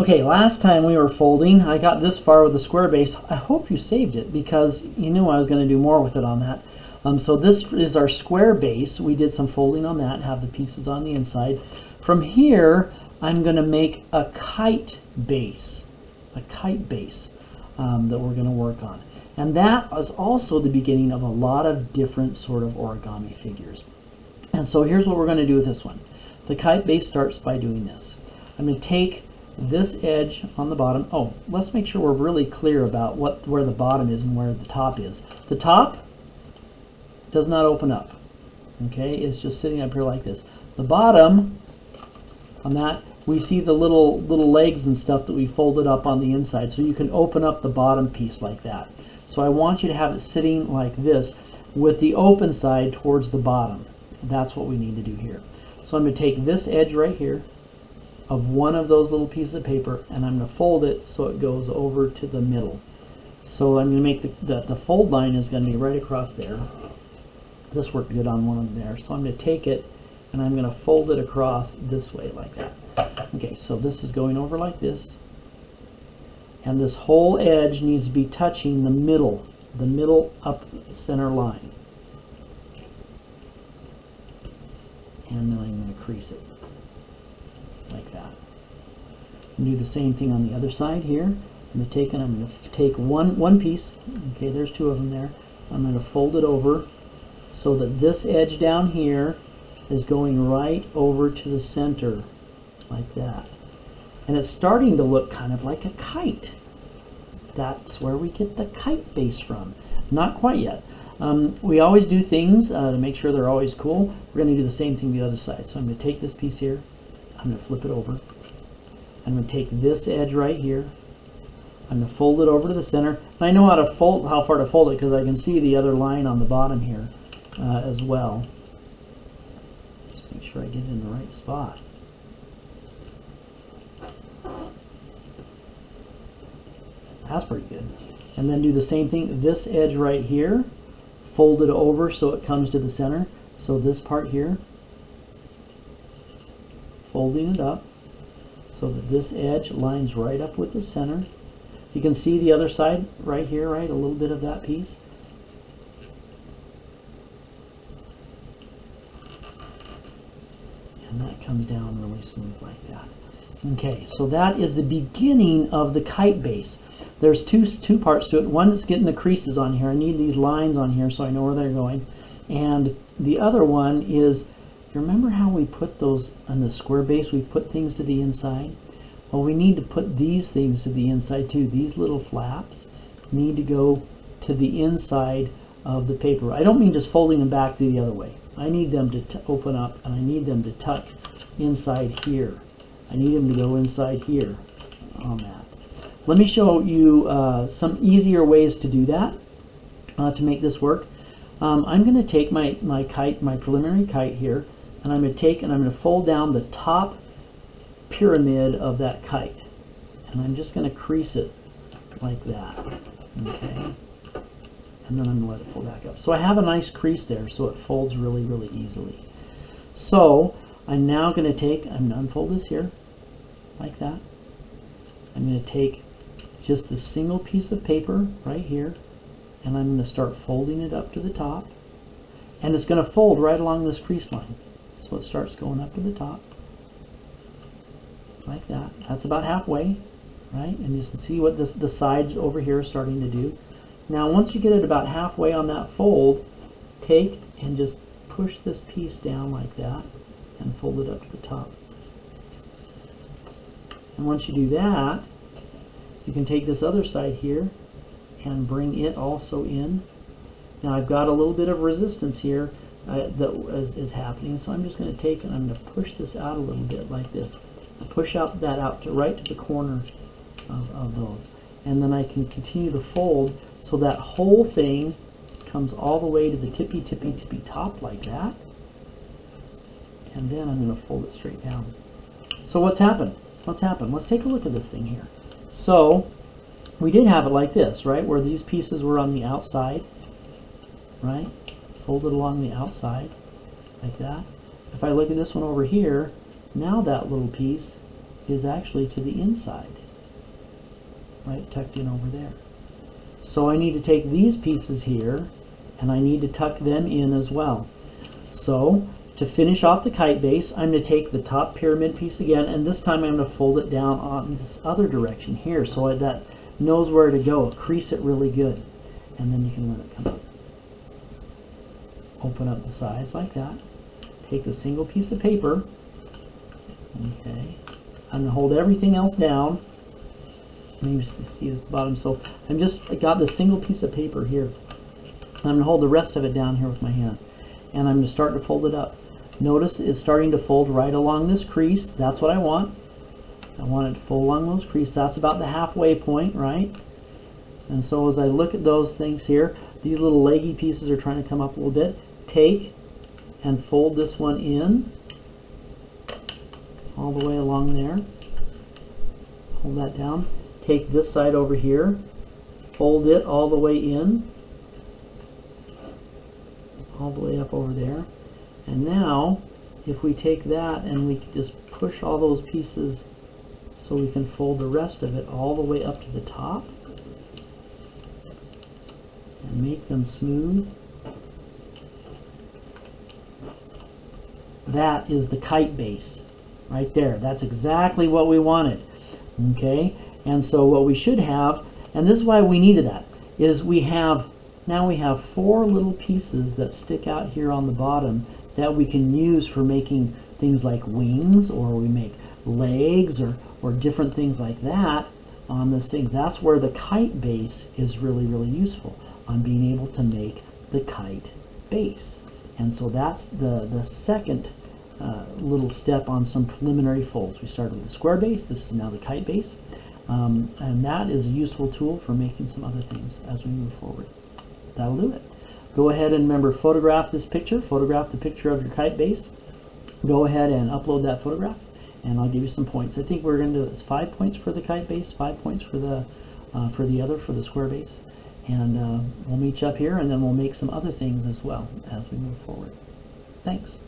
Okay, last time we were folding, I got this far with the square base. I hope you saved it because you knew I was going to do more with it on that. So this is our square base. We did some folding on that, have the pieces on the inside. From here, I'm going to make a kite base that we're going to work on. And that is also the beginning of a lot of different sort of origami figures. And so here's what we're going to do with this one. The kite base starts by doing this. I'm going to take this edge on the bottom. Oh, let's make sure we're really clear about where the bottom is and where the top is. The top does not open up. Okay, it's just sitting up here like this. The bottom, on that, we see the little legs and stuff that we folded up on the inside, so you can open up the bottom piece like that. So I want you to have it sitting like this with the open side towards the bottom. That's what we need to do here. So I'm going to take this edge right here of one of those little pieces of paper, and I'm going to fold it so it goes over to the middle. So I'm going to make the fold line is going to be right across there. This worked good on one of them there. So I'm going to take it and I'm going to fold it across this way like that. Okay, so this is going over like this. And this whole edge needs to be touching the middle up center line. And then I'm going to crease it like that. And do the same thing on the other side here. I'm going to take one piece. Okay, there's two of them there. I'm going to fold it over so that this edge down here is going right over to the center like that. And it's starting to look kind of like a kite. That's where we get the kite base from. Not quite yet. We always do things to make sure they're always cool. We're going to do the same thing the other side. So I'm going to take this piece here. I'm going to flip it over. I'm going to take this edge right here. I'm going to fold it over to the center. And I know how far to fold it because I can see the other line on the bottom here as well. Just make sure I get it in the right spot. That's pretty good. And then do the same thing. This edge right here, fold it over so it comes to the center. So this part here, folding it up so that this edge lines right up with the center. You can see the other side right here, right? A little bit of that piece. And that comes down really smooth like that. Okay, so that is the beginning of the kite base. There's two parts to it. One is getting the creases on here. I need these lines on here so I know where they're going. And the other one is, you remember how we put those on the square base? We put things to the inside. Well, we need to put these things to the inside too. These little flaps need to go to the inside of the paper. I don't mean just folding them back the other way. I need them to open up, and I need them to tuck inside here. I need them to go inside here on that. Let me show you some easier ways to do that, to make this work. I'm going to take my kite, my preliminary kite here, and I'm going to fold down the top pyramid of that kite. And I'm just going to crease it like that. Okay. And then I'm going to let it fold back up. So I have a nice crease there, so it folds really, really easily. So I'm now going to I'm going to unfold this here, like that. I'm going to take just a single piece of paper right here, and I'm going to start folding it up to the top. And it's going to fold right along this crease line. So it starts going up to the top, like that. That's about halfway, right? And you can see what the sides over here are starting to do. Now once you get it about halfway on that fold, take and just push this piece down like that and fold it up to the top. And once you do that, you can take this other side here and bring it also in. Now I've got a little bit of resistance here that is happening, so I'm just going to take and I'm going to push this out a little bit like this. Push that out right to the corner of those. And then I can continue to fold so that whole thing comes all the way to the tippy top like that. And then I'm going to fold it straight down. So what's happened? Let's take a look at this thing here. So we did have it like this, right? Where these pieces were on the outside, right? Folded along the outside like that. If I look at this one over here, now that little piece is actually to the inside, right, tucked in over there. So I need to take these pieces here and I need to tuck them in as well. So to finish off the kite base, I'm going to take the top pyramid piece again, and this time I'm going to fold it down on this other direction here so that knows where to go. Crease it really good, and then you can let it come up. Open up the sides like that. Take the single piece of paper. Okay, I'm going to hold everything else down. Maybe see this bottom. So I got this single piece of paper here. I'm going to hold the rest of it down here with my hand, and I'm going to start to fold it up. Notice it's starting to fold right along this crease. That's what I want. I want it to fold along those creases. That's about the halfway point, right? And so as I look at those things here, these little leggy pieces are trying to come up a little bit. Take and fold this one in all the way along there. Hold that down. Take this side over here, fold it all the way in, all the way up over there. And now, if we take that and we just push all those pieces so we can fold the rest of it all the way up to the top and make them smooth. That is the kite base right there. That's exactly what we wanted. Okay, and so what we should have, and this is why we needed that, is now we have 4 little pieces that stick out here on the bottom that we can use for making things like wings, or we make legs, or different things like that on this thing. That's where the kite base is really, really useful, on being able to make the kite base. And so that's the second little step on some preliminary folds. We started with the square base. This is now the kite base. And that is a useful tool for making some other things as we move forward. That'll do it. Go ahead and remember, photograph this picture, photograph the picture of your kite base. Go ahead and upload that photograph, and I'll give you some points. I think we're going to do this 5 points for the kite base, 5 points for the square base, and we'll meet you up here, and then we'll make some other things as well as we move forward. Thanks.